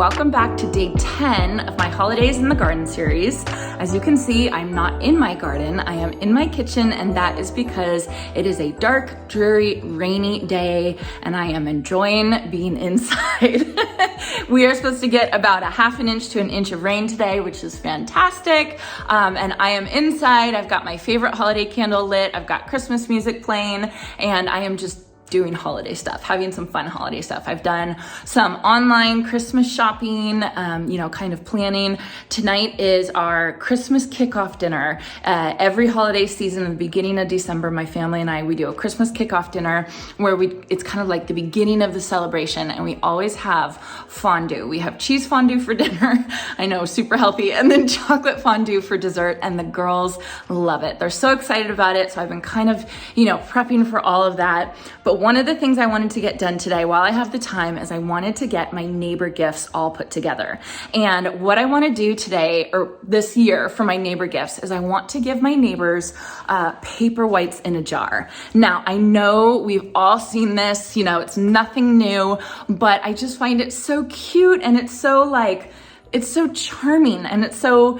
welcome back to day 10 of my Holidays in the Garden series. As you can see, I'm not in my garden, I am in my kitchen, and that is because it is a dark, dreary, rainy day, and I am enjoying being inside. We are supposed to get about a half an inch to an inch of rain today, which is fantastic. And I am inside, I've got my favorite holiday candle lit, I've got Christmas music playing, and I am just doing holiday stuff, having some fun holiday stuff. I've done some online Christmas shopping, kind of planning. Tonight is our Christmas kickoff dinner. Every holiday season, at the beginning of December, my family and I, we do a Christmas kickoff dinner where it's kind of like the beginning of the celebration, and we always have fondue. We have cheese fondue for dinner. I know, super healthy. And then chocolate fondue for dessert, and the girls love it. They're so excited about it. So I've been kind of, prepping for all of that. But one of the things I wanted to get done today while I have the time is I wanted to get my neighbor gifts all put together. And what I want to do today or this year for my neighbor gifts is I want to give my neighbors paper whites in a jar. Now, I know we've all seen this, it's nothing new, but I just find it so cute, and it's so charming, and it's so,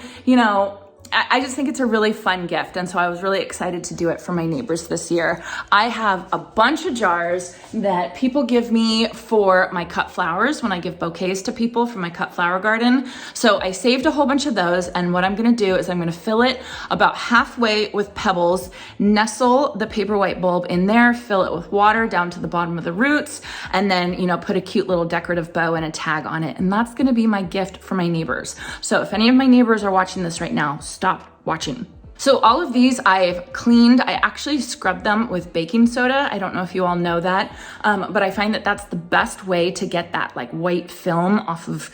I just think it's a really fun gift, and so I was really excited to do it for my neighbors this year. I have a bunch of jars that people give me for my cut flowers when I give bouquets to people for my cut flower garden. So I saved a whole bunch of those, and what I'm gonna do is I'm gonna fill it about halfway with pebbles, nestle the Paperwhite bulb in there, fill it with water down to the bottom of the roots, and then, put a cute little decorative bow and a tag on it. And that's gonna be my gift for my neighbors. So if any of my neighbors are watching this right now, stop watching. So all of these I've cleaned. I actually scrubbed them with baking soda. I don't know if you all know that, but I find that that's the best way to get that white film off of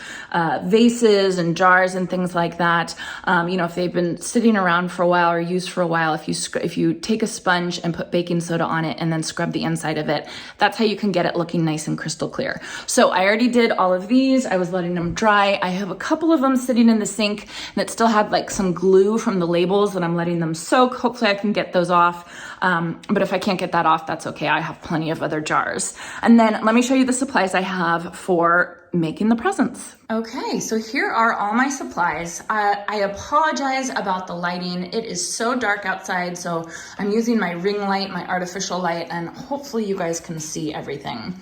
vases and jars and things like that. If they've been sitting around for a while or used for a while, if you take a sponge and put baking soda on it and then scrub the inside of it, that's how you can get it looking nice and crystal clear. So I already did all of these. I was letting them dry. I have a couple of them sitting in the sink that still had some glue from the labels that I'm letting them soak. Hopefully I can get those off. But if I can't get that off, that's okay. I have plenty of other jars. And then let me show you the supplies I have for making the presents. Okay, so here are all my supplies. I apologize about the lighting. It is so dark outside, so I'm using my ring light, my artificial light, and hopefully you guys can see everything.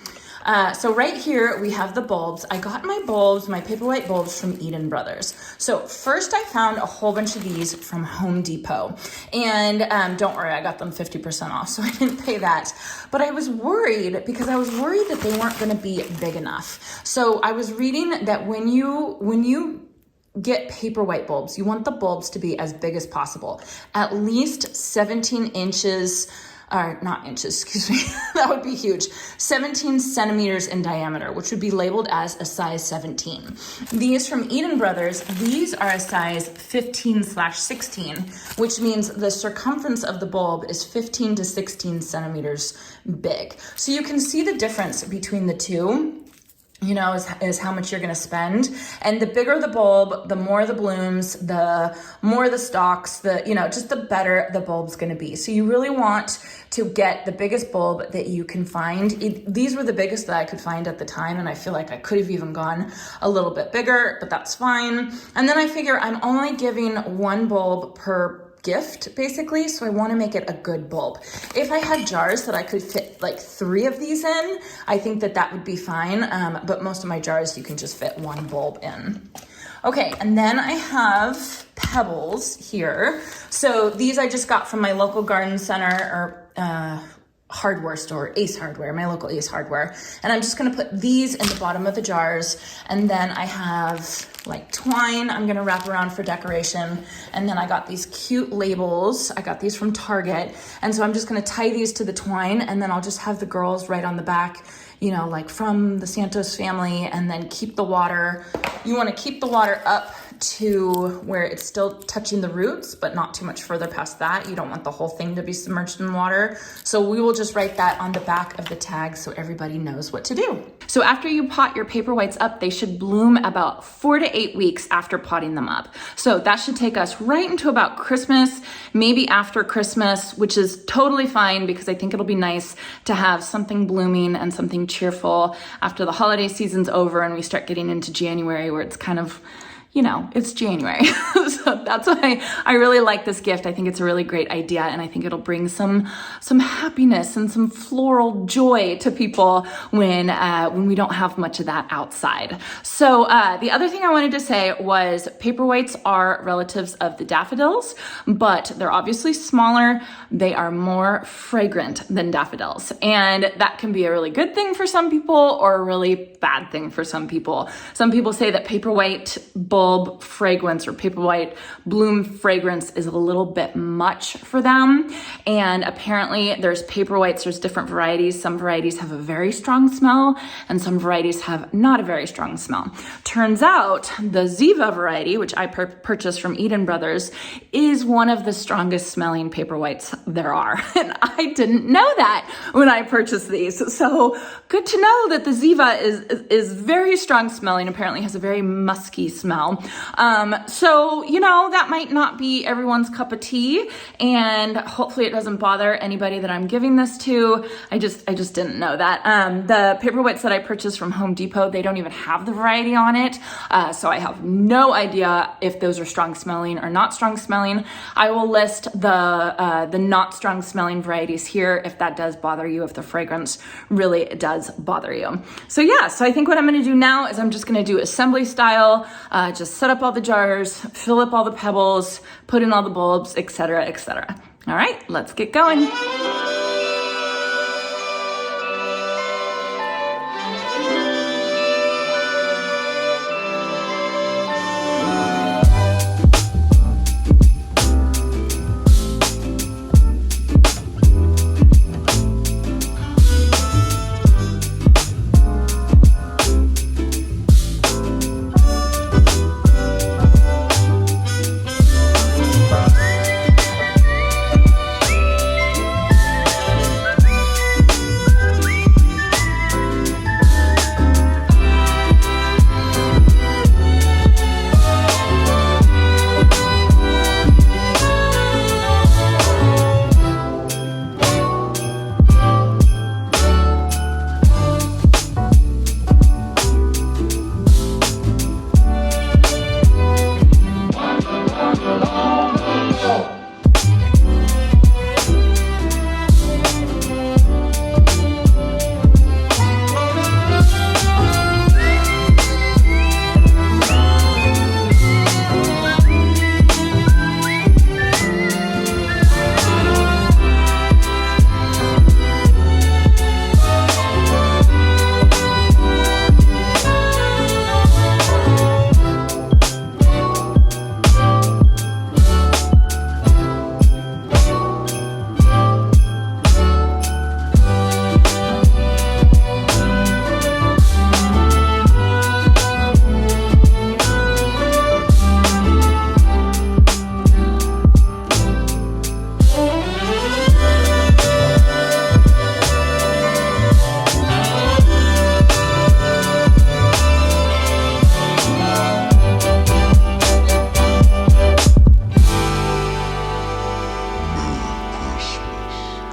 So right here we have the bulbs. I got my bulbs, my Paperwhite bulbs from Eden Brothers. So first I found a whole bunch of these from Home Depot, and don't worry, I got them 50% off, so I didn't pay that. But I was worried because I was worried that they weren't going to be big enough. So I was reading that when you get Paperwhite bulbs, you want the bulbs to be as big as possible, at least 17 inches. Not inches, excuse me, that would be huge. 17 centimeters in diameter, which would be labeled as a size 17. These from Eden Brothers, these are a size 15/16, which means the circumference of the bulb is 15 to 16 centimeters big. So you can see the difference between the two. Is how much you're going to spend. And the bigger the bulb, the more the blooms, the more the stalks, just the better the bulb's going to be. So you really want to get the biggest bulb that you can find. These were the biggest that I could find at the time, and I feel like I could have even gone a little bit bigger, but that's fine. And then I figure I'm only giving one bulb per gift, basically, so I want to make it a good bulb. If I had jars that I could fit 3 of these in, I think that would be fine, but most of my jars you can just fit one bulb in. Okay, and then I have pebbles here. So these I just got from my local garden center or hardware store, Ace Hardware, my local Ace Hardware. And I'm just gonna put these in the bottom of the jars. And then I have twine I'm gonna wrap around for decoration. And then I got these cute labels. I got these from Target. And so I'm just gonna tie these to the twine, and then I'll just have the girls write on the back, from the Santos family, and then keep the water. You wanna keep the water up to where it's still touching the roots, but not too much further past that. You don't want the whole thing to be submerged in water. So we will just write that on the back of the tag so everybody knows what to do. So after you pot your Paperwhites up, they should bloom about 4 to 8 weeks after potting them up. So that should take us right into about Christmas, maybe after Christmas, which is totally fine because I think it'll be nice to have something blooming and something cheerful after the holiday season's over and we start getting into January where it's kind of, you know, it's January. So that's why I really like this gift. I think it's a really great idea, and I think it'll bring some happiness and some floral joy to people when we don't have much of that outside. So the other thing I wanted to say was Paperwhites are relatives of the daffodils, but they're obviously smaller. They are more fragrant than daffodils, and that can be a really good thing for some people or a really bad thing for some people. Some people say that Paperwhite bulb fragrance or Paperwhite bloom fragrance is a little bit much for them. And apparently there's Paperwhites, there's different varieties. Some varieties have a very strong smell and some varieties have not a very strong smell. Turns out the Ziva variety, which I purchased from Eden Brothers, is one of the strongest smelling Paperwhites there are. And I didn't know that when I purchased these. So good to know that the Ziva is very strong smelling, apparently has a very musky smell. So, you know, that might not be everyone's cup of tea, and hopefully it doesn't bother anybody that I'm giving this to. I just didn't know that. The Paperwhites that I purchased from Home Depot, they don't even have the variety on it. So I have no idea if those are strong smelling or not strong smelling. I will list the not strong smelling varieties here if that does bother you, if the fragrance really does bother you. So yeah, so I think what I'm gonna do now is I'm just gonna do assembly style, just set up all the jars, fill up all the pebbles, put in all the bulbs, etc., etc. All right, let's get going.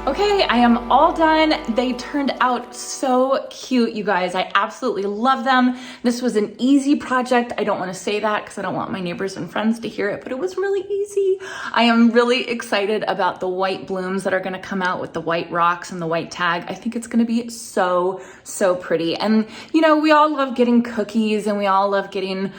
Okay, I am all done. They turned out so cute, you guys. I absolutely love them. This was an easy project. I don't want to say that because I don't want my neighbors and friends to hear it, but it was really easy. I am really excited about the white blooms that are going to come out with the white rocks and the white tag. I think it's going to be so, so pretty. And, you know, we all love getting cookies and we all love getting,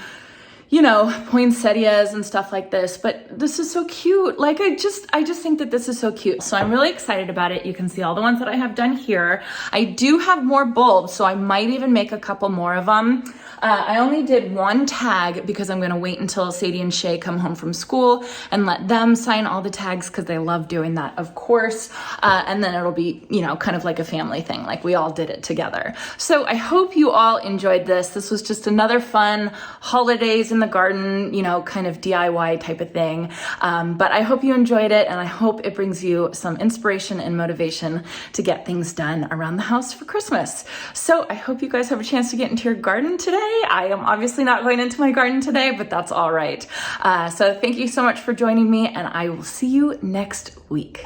you know, poinsettias and stuff like this, but this is so cute. Like, I just think that this is so cute. So I'm really excited about it. You can see all the ones that I have done here. I do have more bulbs, so I might even make a couple more of them. I only did one tag because I'm gonna wait until Sadie and Shay come home from school and let them sign all the tags because they love doing that, of course. And then it'll be, you know, kind of like a family thing, like we all did it together. So I hope you all enjoyed this. This was just another fun holidays in the garden, you know, kind of DIY type of thing. But I hope you enjoyed it, and I hope it brings you some inspiration and motivation to get things done around the house for Christmas. So I hope you guys have a chance to get into your garden today. I am obviously not going into my garden today, but that's all right. So thank you so much for joining me, and I will see you next week.